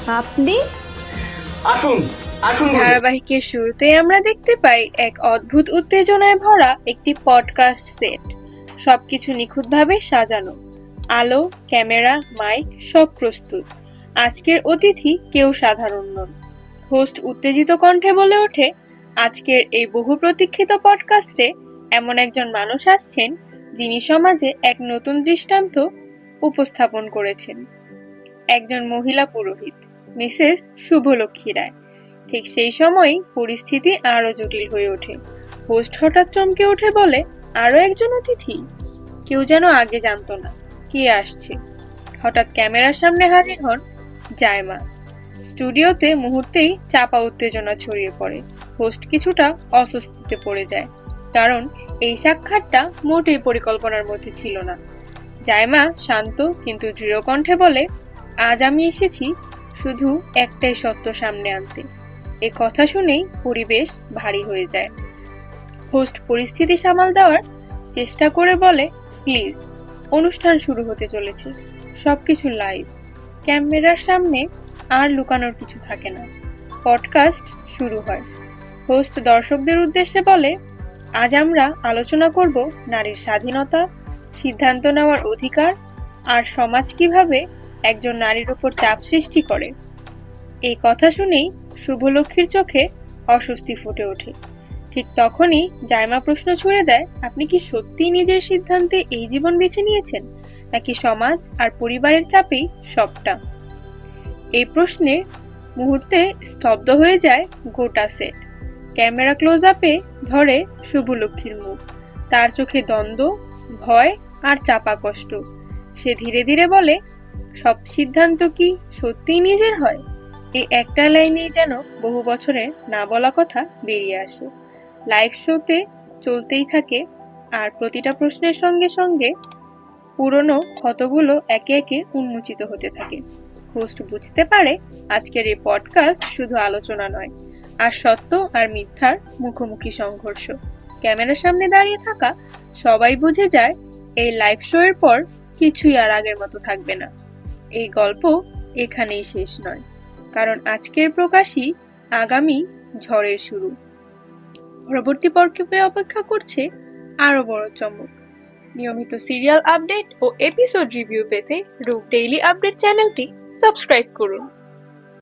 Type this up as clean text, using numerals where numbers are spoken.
আপনি আসুন আসুন বলি। ধারাবাহিকের শুরুতেই আমরা দেখতে পাই এক অদ্ভুত উত্তেজনায় ভরা একটি পডকাস্ট সেট। সবকিছু নিখুঁতভাবে সাজানো, আলো, ক্যামেরা, মাইক সব প্রস্তুত। আজকের অতিথি কেউ সাধারণ নন। হোস্ট উত্তেজিত কণ্ঠে বলে ওঠে, আজকের এই বহু প্রতীক্ষিত পডকাস্টে এমন একজন মানুষ আসছেন যিনি সমাজে এক নতুন দৃষ্টান্ত উপস্থাপন করেছেন। একজন মহিলা পুরোহিত, মিসেস শুভলক্ষ্মী রায়। ঠিক সেই সময়ই পরিস্থিতি আরো জটিল হয়ে ওঠে। হোস্ট হঠাৎ চমকে উঠে বলে, আরো একজন অতিথি। কেউ যেন আগে জানতো না কে আসছে। হঠাৎ ক্যামেরার সামনে হাজির হন জায়মা। স্টুডিওতে মুহূর্তেই চাপা উত্তেজনা ছড়িয়ে পড়ে। হোস্ট কিছুটা অস্বস্তিতে পড়ে যায়, কারণ এই সাক্ষাৎটা মোটেই পরিকল্পনার মধ্যে ছিল না। জায়মা শান্ত কিন্তু দৃঢ় কণ্ঠে বলে, আজ আমি এসেছি শুধু একটাই সত্য সামনে আনতে। এ কথা শুনেই পরিবেশ ভারী হয়ে যায়। হোস্ট পরিস্থিতি সামাল দেওয়ার চেষ্টা করে বলে, প্লিজ, অনুষ্ঠান শুরু হতে চলেছে, সবকিছু লাইভ, ক্যামেরার সামনে আর লুকানোর কিছু থাকে না। পডকাস্ট শুরু হয়। হোস্ট দর্শকদের উদ্দেশ্যে বলে, আজ আমরা আলোচনা করব নারীর স্বাধীনতা, সিদ্ধান্ত নেওয়ার অধিকার আর সমাজ কিভাবে একজন নারীর উপর চাপ সৃষ্টি করে। এই কথা শুনেই শুভলক্ষ্মীর চোখে অস্বস্তি ফুটে ওঠে। ঠিক তখনই জায়মা প্রশ্ন ছুড়ে দেয়, আপনি কি সত্যিই নিজের সিদ্ধান্তে এই জীবন বেছে নিয়েছেন, নাকি সমাজ আর পরিবারের চাপেই সবটা? এই প্রশ্নে মুহূর্তে স্তব্ধ হয়ে যায় গোটা সেট। ক্যামেরা ক্লোজ আপে ধরে শুভলক্ষ্মীর মুখ, তার চোখে দ্বন্দ্ব, ভয় আর চাপা কষ্ট। সে ধীরে ধীরে বলে, সব সিদ্ধান্ত কি সত্যিই নিজের হয়? এই একটা লাইনেই যেন বহু বছরের না বলা কথা বেরিয়ে আসে। লাইভ শোতে চলতেই থাকে, আর প্রতিটা প্রশ্নের সঙ্গে সঙ্গে পুরনো ক্ষতগুলো একে একে উন্মোচিত হতে থাকে। হোস্ট বুঝতে পারে আজকের এই পডকাস্ট শুধু আলোচনা নয়, আর সত্য আর মিথ্যার মুখোমুখি সংঘর্ষ। ক্যামেরার সামনে দাঁড়িয়ে থাকা সবাই বুঝে যায় এই লাইভ শো এর পর কিছুই আর আগের মতো থাকবে না। এই গল্প এখানেই শেষ নয়, কারণ আজকের প্রকাশই আগামী ঝড়ের শুরু। পরবর্তী পর্বে অপেক্ষা করছে আরো বড় চমক। নিয়মিত সিরিয়াল আপডেট ও এপিসোড রিভিউ পেতে রূপ ডেইলি আপডেট চ্যানেলটি সাবস্ক্রাইব করুন।